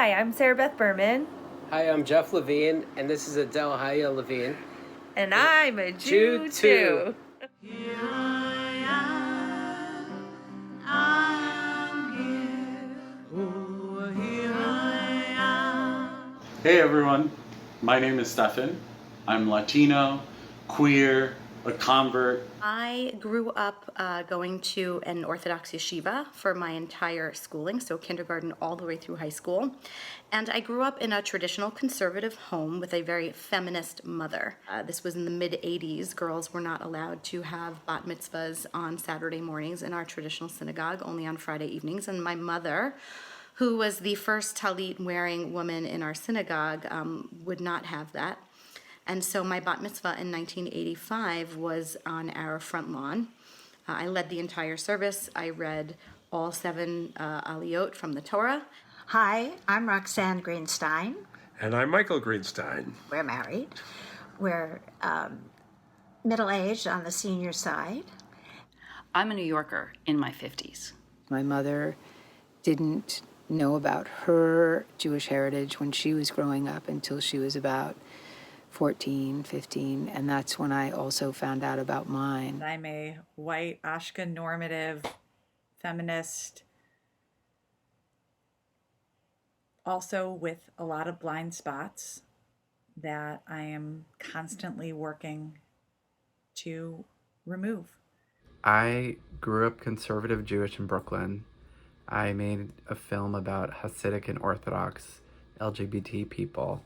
Hi, I'm Sarah Beth Berman. Hi, I'm Jeff Levine, and this is Adele Haya Levine. And I'm a Jew too. Here I am here. Oh, here I am. Hey everyone, my name is Stefan. I'm Latino, queer, a convert. I grew up going to an Orthodox yeshiva for my entire schooling, so kindergarten all the way through high school. And I grew up in a traditional conservative home with a very feminist mother. This was in the mid-'80s. Girls were not allowed to have bat mitzvahs on Saturday mornings in our traditional synagogue, only on Friday evenings. And my mother, who was the first talit-wearing woman in our synagogue, would not have that. And so my bat mitzvah in 1985 was on our front lawn. I led the entire service. I read all 7 aliyot from the Torah. Hi, I'm Roxanne Greenstein. And I'm Michael Greenstein. We're married. We're middle-aged on the senior side. I'm a New Yorker in my 50s. My mother didn't know about her Jewish heritage when she was growing up until she was about 14, 15, and that's when I also found out about mine. I'm a white, Ashka normative, feminist, also with a lot of blind spots that I am constantly working to remove. I grew up conservative Jewish in Brooklyn. I made a film about Hasidic and Orthodox LGBT people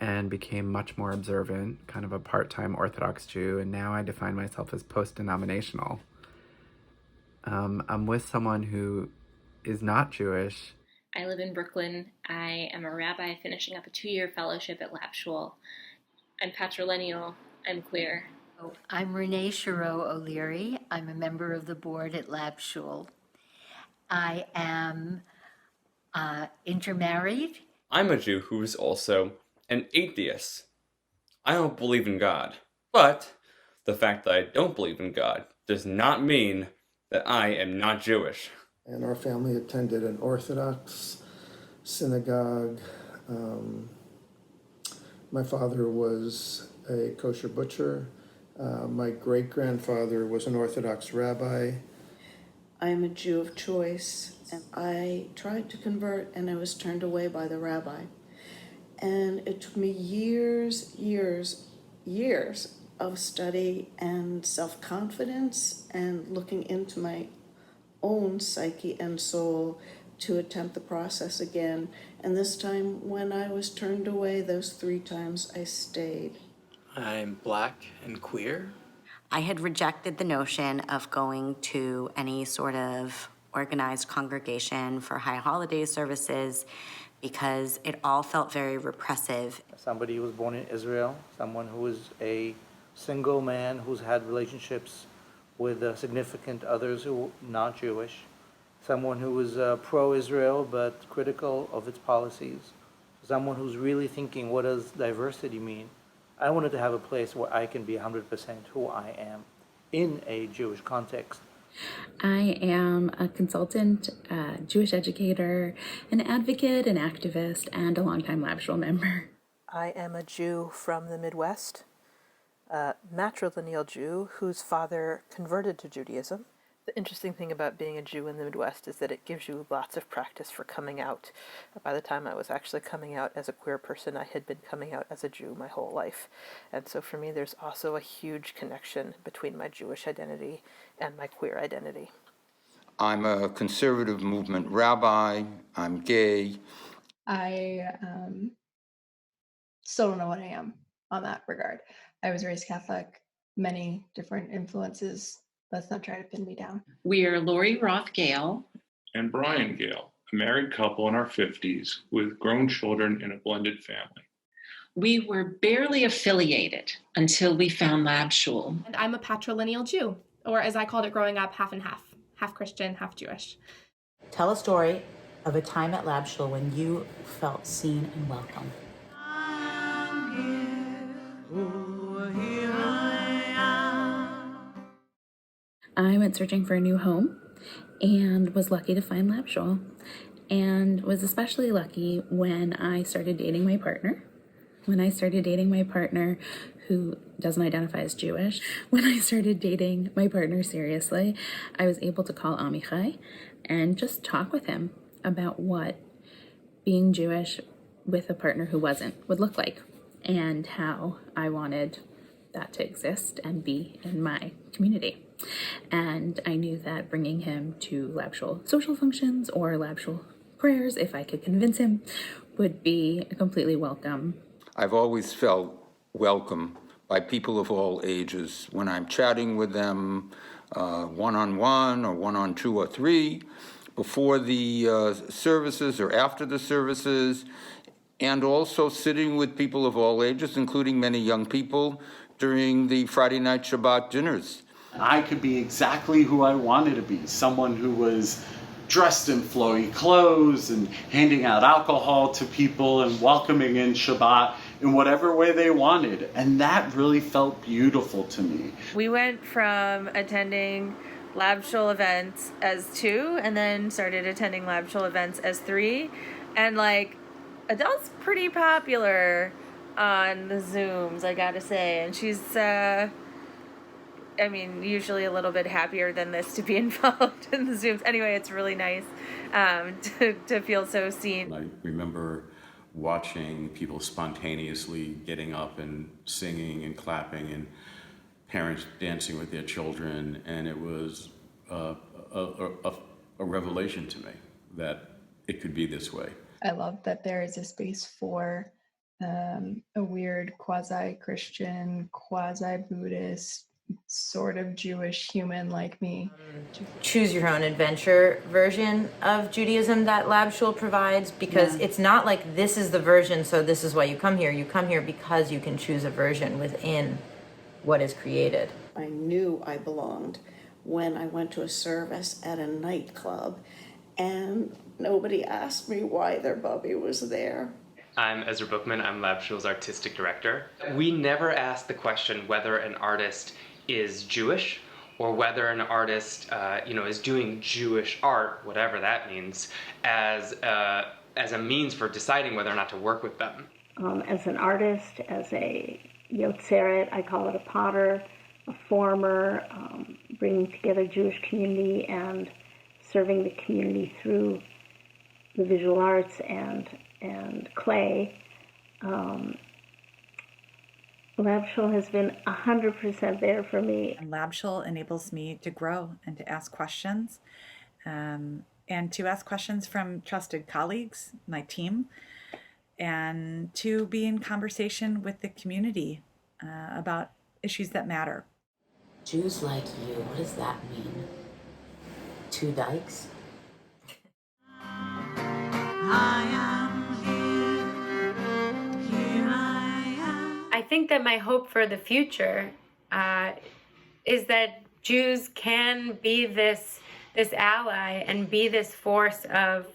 and became much more observant, kind of a part-time Orthodox Jew, and now I define myself as post-denominational. I'm with someone who is not Jewish. I live in Brooklyn. I am a rabbi finishing up a 2-year fellowship at Lab Shul. I'm patrilineal. I'm queer. I'm Renee Shiro O'Leary. I'm a member of the board at Lab Shul. I am intermarried. I'm a Jew who is also an atheist. I don't believe in God. But the fact that I don't believe in God does not mean that I am not Jewish. And our family attended an Orthodox synagogue. My father was a kosher butcher. My great-grandfather was an Orthodox rabbi. I am a Jew of choice, and I tried to convert, and I was turned away by the rabbi. And it took me years of study and self-confidence and looking into my own psyche and soul to attempt the process again. And this time, when I was turned away those 3 times, I stayed. I'm Black and queer. I had rejected the notion of going to any sort of organized congregation for high holiday services because it all felt very repressive. Somebody who was born in Israel, someone who is a single man who's had relationships with significant others who are not Jewish, someone who was pro-Israel but critical of its policies, someone who's really thinking, what does diversity mean? I wanted to have a place where I can be 100% who I am in a Jewish context. I am a consultant, Jewish educator, an advocate, an activist, and a longtime Lab Shul member. I am a Jew from the Midwest, a matrilineal Jew whose father converted to Judaism. The interesting thing about being a Jew in the Midwest is that it gives you lots of practice for coming out. By the time I was actually coming out as a queer person, I had been coming out as a Jew my whole life. And so for me, there's also a huge connection between my Jewish identity and my queer identity. I'm a conservative movement rabbi. I'm gay. I still don't know what I am on that regard. I was raised Catholic, many different influences. Let's not try to pin me down. We are Lori Roth Gale and Brian Gale, a married couple in our 50s with grown children in a blended family. We were barely affiliated until we found Lab Shul. And I'm a patrilineal Jew, or as I called it growing up, half and half Christian, half Jewish. Tell a story of a time at Lab Shul when you felt seen and welcome. I went searching for a new home and was lucky to find Lab Shul. and was especially lucky when I started dating my partner. When I started dating my partner who doesn't identify as Jewish, when I started dating my partner seriously, I was able to call Amichai and just talk with him about what being Jewish with a partner who wasn't would look like, and how I wanted that to exist and be in my community. And I knew that bringing him to Lab Shul social functions or Lab Shul prayers, if I could convince him, would be completely welcome. I've always felt welcome by people of all ages when I'm chatting with them one-on-one or one-on-two or three, before the services or after the services, and also sitting with people of all ages, including many young people, during the Friday night Shabbat dinners. I could be exactly who I wanted to be, someone who was dressed in flowy clothes and handing out alcohol to people and welcoming in Shabbat in whatever way they wanted. And that really felt beautiful to me. We went from attending Lab Shul events as 2 and then started attending Lab Shul events as 3. And like, Adele's pretty popular on the Zooms, I gotta say. And she's, usually a little bit happier than this to be involved in the Zooms. Anyway, it's really nice to feel so seen. I remember watching people spontaneously getting up and singing and clapping, and parents dancing with their children, and it was a revelation to me that it could be this way. I love that there is a space for a weird quasi-Christian, quasi-Buddhist, sort of Jewish human like me. Choose your own adventure version of Judaism that Lab Shul provides, because it's not like this is the version, so this is why you come here. You come here because you can choose a version within what is created. I knew I belonged when I went to a service at a nightclub and nobody asked me why their bubby was there. I'm Ezra Bookman. I'm Lab Shul's artistic director. We never ask the question whether an artist is Jewish or whether an artist, is doing Jewish art, whatever that means, as a means for deciding whether or not to work with them. As an artist, as a yotzeret, I call it a potter, a former, bringing together Jewish community and serving the community through the visual arts and clay. Lab Shul has been 100% there for me. And Lab Shul enables me to grow and to ask questions, and to ask questions from trusted colleagues, my team, and to be in conversation with the community about issues that matter. Jews like you, what does that mean? 2 dykes? I think that my hope for the future is that Jews can be this ally and be this force of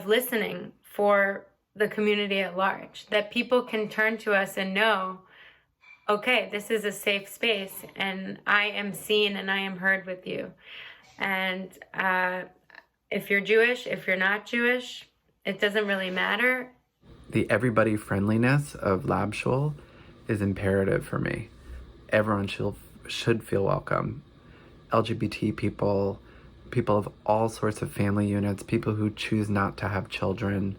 listening for the community at large. That people can turn to us and know, okay, this is a safe space, and I am seen and I am heard with you. And if you're Jewish, if you're not Jewish, it doesn't really matter. The everybody friendliness of Lab Shul is imperative for me. Everyone should feel welcome. LGBT people, people of all sorts of family units, people who choose not to have children,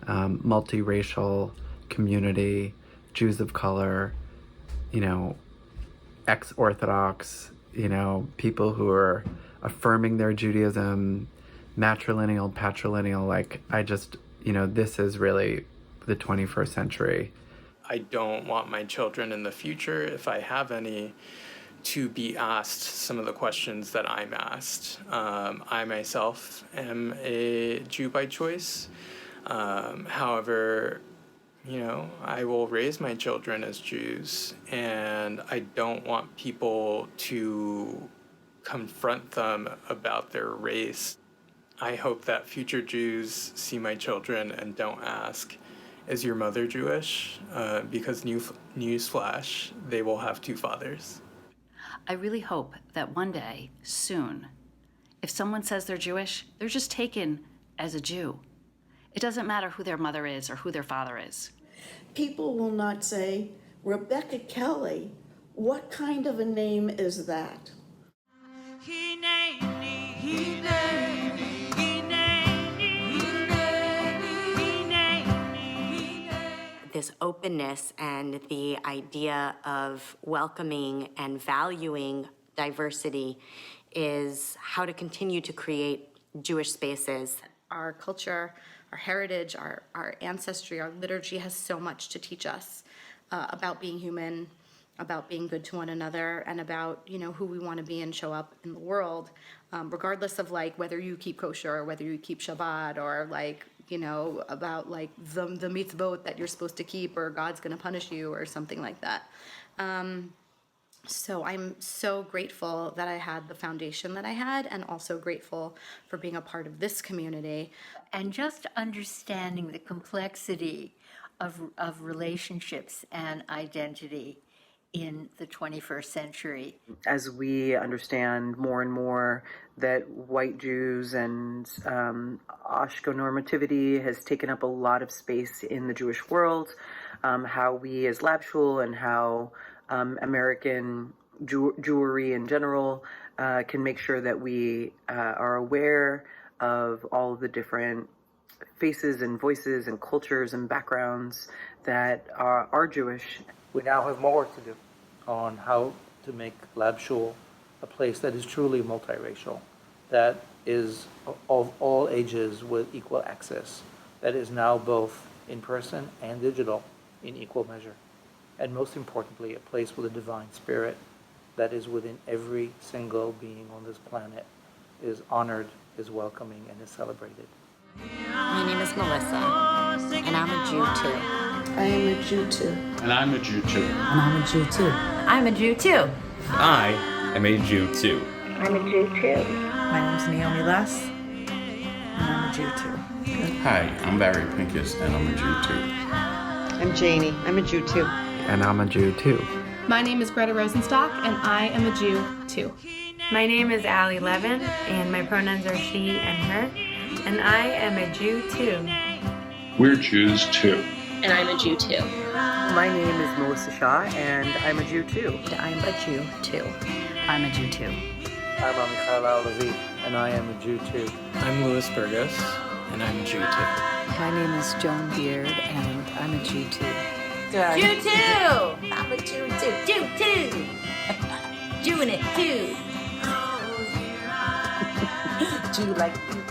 multiracial community, Jews of color, ex-Orthodox, people who are affirming their Judaism, matrilineal, patrilineal, this is really the 21st century. I don't want my children in the future, if I have any, to be asked some of the questions that I'm asked. I myself am a Jew by choice. However, I will raise my children as Jews, and I don't want people to confront them about their race. I hope that future Jews see my children and don't ask, is your mother Jewish? Because newsflash, they will have 2 fathers. I really hope that one day, soon, If someone says they're Jewish, they're just taken as a Jew. It doesn't matter who their mother is or who their father is. People will not say, Rebecca Kelly, what kind of a name is that? This openness and the idea of welcoming and valuing diversity is how to continue to create Jewish spaces. Our culture, our heritage, our ancestry, our liturgy has so much to teach us about being human, about being good to one another, and about, you know, who we want to be and show up in the world, regardless of like whether you keep kosher or whether you keep Shabbat, or like, you know, about like the mitzvot that you're supposed to keep, or God's going to punish you or something like that. So I'm so grateful that I had the foundation that I had, and also grateful for being a part of this community. And just understanding the complexity of relationships and identity in the 21st century. As we understand more and more that white Jews and Ashko-normativity has taken up a lot of space in the Jewish world, how we as Lab Shul and how American Jewry in general can make sure that we are aware of all of the different faces and voices and cultures and backgrounds that are Jewish. We now have more work to do on how to make Lab Shul a place that is truly multiracial, that is of all ages with equal access, that is now both in person and digital in equal measure, and most importantly, a place with a divine spirit that is within every single being on this planet, is honored, is welcoming, and is celebrated. My name is Melissa, and I'm a Jew too. I am a Jew too. And I'm a Jew too. And I'm a Jew too. I'm a Jew too. I am a Jew too. I'm a Jew too. My name's Naomi Les, and I'm a Jew too. Hi, I'm Barry Pincus, and I'm a Jew too. I'm Janie. I'm a Jew too. And I'm a Jew too. My name is Greta Rosenstock, and I am a Jew too. My name is Allie Levin, and my pronouns are she and her, and I am a Jew too. We're Jews too. And I'm a Jew too. My name is Melissa Shaw, and I'm a Jew too. I'm a Jew too. I'm a Jew too. I'm Amichai Levi, and I am a Jew too. I'm Louis Burgos, and I'm a Jew too. My name is Joan Beard, and I'm a Jew too. Jew too! I'm a Jew too. Jew too! Jewing it too! Jew like you.